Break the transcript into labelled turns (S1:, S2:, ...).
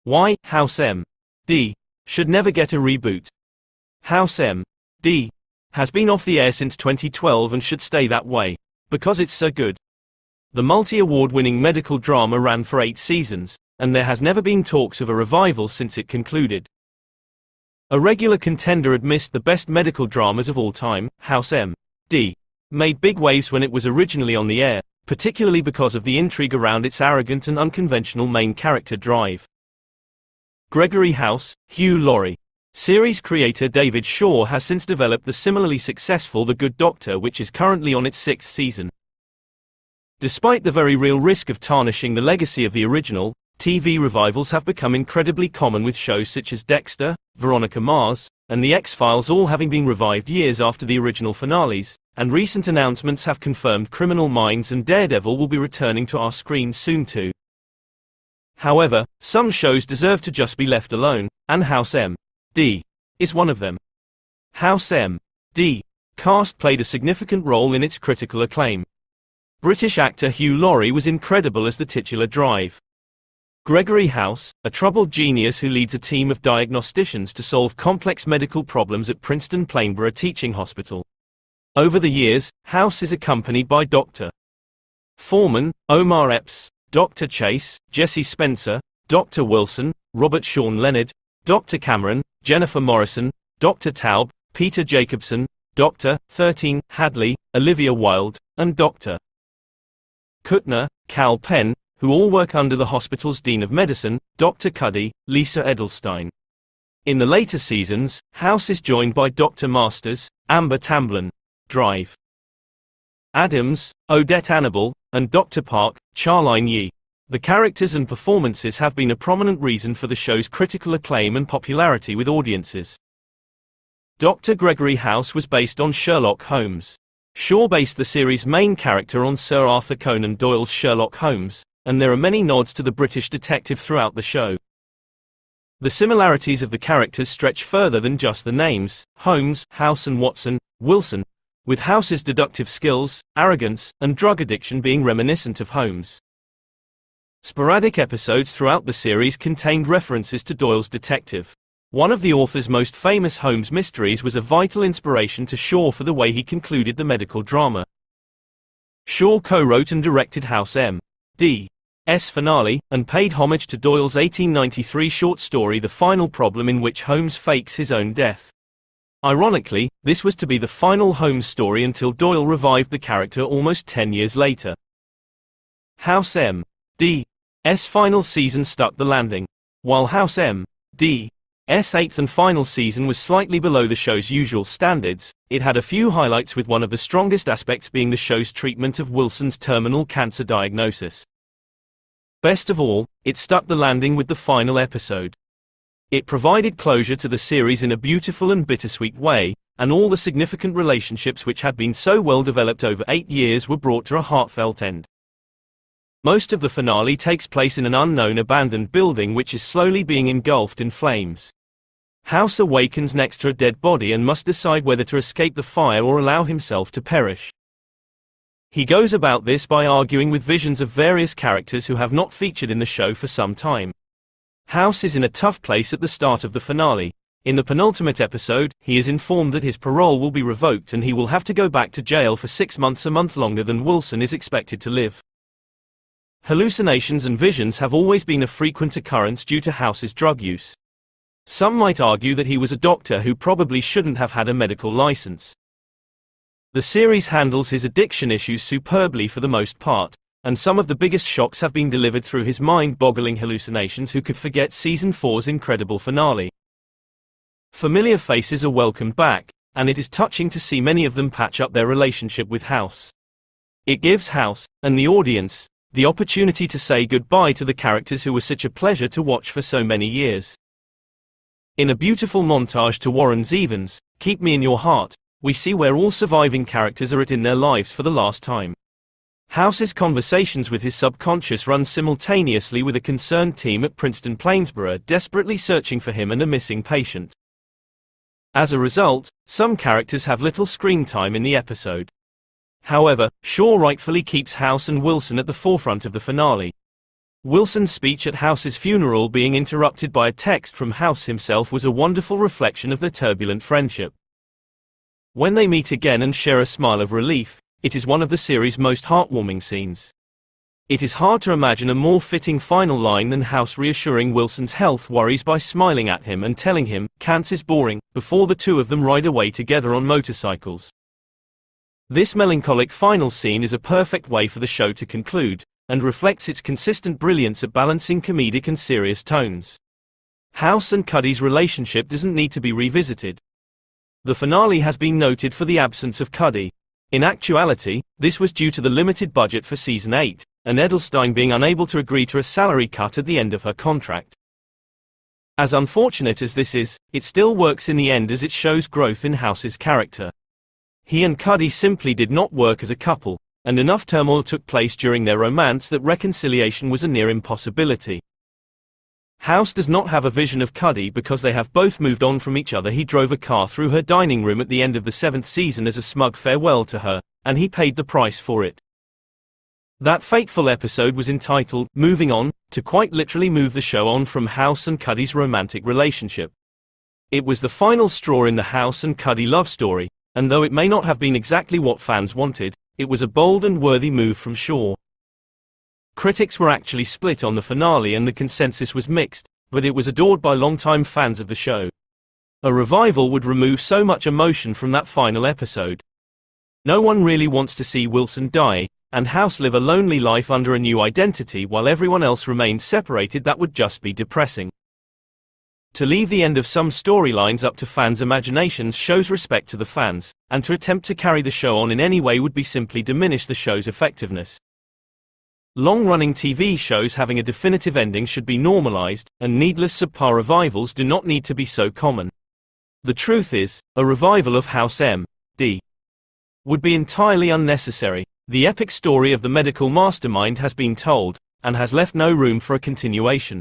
S1: Why House M.D. should never get a reboot. House M.D. has been off the air since 2012 and should stay that way, because it's so good. The multi-award-winning medical drama ran for 8 seasons, and there has never been talks of a revival since it concluded. A regular contender amidst the best medical dramas of all time, House M.D. made big waves when it was originally on the air, particularly because of the intrigue around its arrogant and unconventional main character drive. Gregory House, Hugh Laurie. Series creator David Shaw has since developed the similarly successful The Good Doctor, which is currently on its 6th season. Despite the very real risk of tarnishing the legacy of the original, TV revivals have become incredibly common, with shows such as Dexter, Veronica Mars, and The X-Files all having been revived years after the original finales, and recent announcements have confirmed Criminal Minds and Daredevil will be returning to our screens soon too. However, some shows deserve to just be left alone, and House M.D. is one of them. House M.D. cast played a significant role in its critical acclaim. British actor Hugh Laurie was incredible as the titular drive. Gregory House, a troubled genius who leads a team of diagnosticians to solve complex medical problems at Princeton Plainborough Teaching Hospital. Over the years, House is accompanied by Dr. Foreman, Omar Epps, Dr. Chase, Jesse Spencer, Dr. Wilson, Robert Sean Leonard, Dr. Cameron, Jennifer Morrison, Dr. Taub, Peter Jacobson, Dr. 13, Hadley, Olivia Wilde, and Dr. Kuttner, Cal Penn, who all work under the hospital's Dean of Medicine, Dr. Cuddy, Lisa Edelstein. In the later seasons, House is joined by Dr. Masters, Amber Tamblyn, Drive Adams, Odette Annable, and Dr. Park, Charline Yi. The characters and performances have been a prominent reason for the show's critical acclaim and popularity with audiences. Dr. Gregory House was based on Sherlock Holmes. Shaw based the series' main character on Sir Arthur Conan Doyle's Sherlock Holmes, and there are many nods to the British detective throughout the show. The similarities of the characters stretch further than just the names, Holmes, House and Watson, Wilson, with House's deductive skills, arrogance, and drug addiction being reminiscent of Holmes. Sporadic episodes throughout the series contained references to Doyle's detective. One of the author's most famous Holmes mysteries was a vital inspiration to Shaw for the way he concluded the medical drama. Shaw co-wrote and directed House M.D.'s finale, and paid homage to Doyle's 1893 short story The Final Problem, in which Holmes fakes his own death. Ironically, this was to be the final Holmes story until Doyle revived the character almost 10 years later. House M.D.'s final season stuck the landing. While House M.D.'s 8th and final season was slightly below the show's usual standards, it had a few highlights, with one of the strongest aspects being the show's treatment of Wilson's terminal cancer diagnosis. Best of all, it stuck the landing with the final episode. It provided closure to the series in a beautiful and bittersweet way, and all the significant relationships which had been so well developed over 8 years were brought to a heartfelt end. Most of the finale takes place in an unknown abandoned building which is slowly being engulfed in flames. House awakens next to a dead body and must decide whether to escape the fire or allow himself to perish. He goes about this by arguing with visions of various characters who have not featured in the show for some time. House is in a tough place at the start of the finale. In the penultimate episode, he is informed that his parole will be revoked and he will have to go back to jail for 6 months, a month longer than Wilson is expected to live. Hallucinations and visions have always been a frequent occurrence due to House's drug use. Some might argue that he was a doctor who probably shouldn't have had a medical license. The series handles his addiction issues superbly for the most part, and some of the biggest shocks have been delivered through his mind-boggling hallucinations. Who could forget Season 4's incredible finale? Familiar faces are welcomed back, and it is touching to see many of them patch up their relationship with House. It gives House, and the audience, the opportunity to say goodbye to the characters who were such a pleasure to watch for so many years. In a beautiful montage to Warren Zevon's Keep Me in Your Heart, we see where all surviving characters are at in their lives for the last time. House's conversations with his subconscious run simultaneously with a concerned team at Princeton Plainsborough desperately searching for him and a missing patient. As a result, some characters have little screen time in the episode. However, Shaw rightfully keeps House and Wilson at the forefront of the finale. Wilson's speech at House's funeral being interrupted by a text from House himself was a wonderful reflection of their turbulent friendship. When they meet again and share a smile of relief, it is one of the series' most heartwarming scenes. It is hard to imagine a more fitting final line than House reassuring Wilson's health worries by smiling at him and telling him, "Cancer's boring," before the two of them ride away together on motorcycles. This melancholic final scene is a perfect way for the show to conclude, and reflects its consistent brilliance at balancing comedic and serious tones. House and Cuddy's relationship doesn't need to be revisited. The finale has been noted for the absence of Cuddy. In actuality, this was due to the limited budget for season 8, and Edelstein being unable to agree to a salary cut at the end of her contract. As unfortunate as this is, it still works in the end as it shows growth in House's character. He and Cuddy simply did not work as a couple, and enough turmoil took place during their romance that reconciliation was a near impossibility. House does not have a vision of Cuddy because they have both moved on from each other. He drove a car through her dining room at the end of the 7th season as a smug farewell to her, and he paid the price for it. That fateful episode was entitled, "Moving On," to quite literally move the show on from House and Cuddy's romantic relationship. It was the final straw in the House and Cuddy love story, and though it may not have been exactly what fans wanted, it was a bold and worthy move from Shaw. Critics were actually split on the finale and the consensus was mixed, but it was adored by longtime fans of the show. A revival would remove so much emotion from that final episode. No one really wants to see Wilson die, and House live a lonely life under a new identity while everyone else remains separated. That would just be depressing. To leave the end of some storylines up to fans' imaginations shows respect to the fans, and to attempt to carry the show on in any way would be simply diminish the show's effectiveness. Long-running TV shows having a definitive ending should be normalized, and needless subpar revivals do not need to be so common. The truth is, a revival of House M.D. would be entirely unnecessary. The epic story of the medical mastermind has been told, and has left no room for a continuation.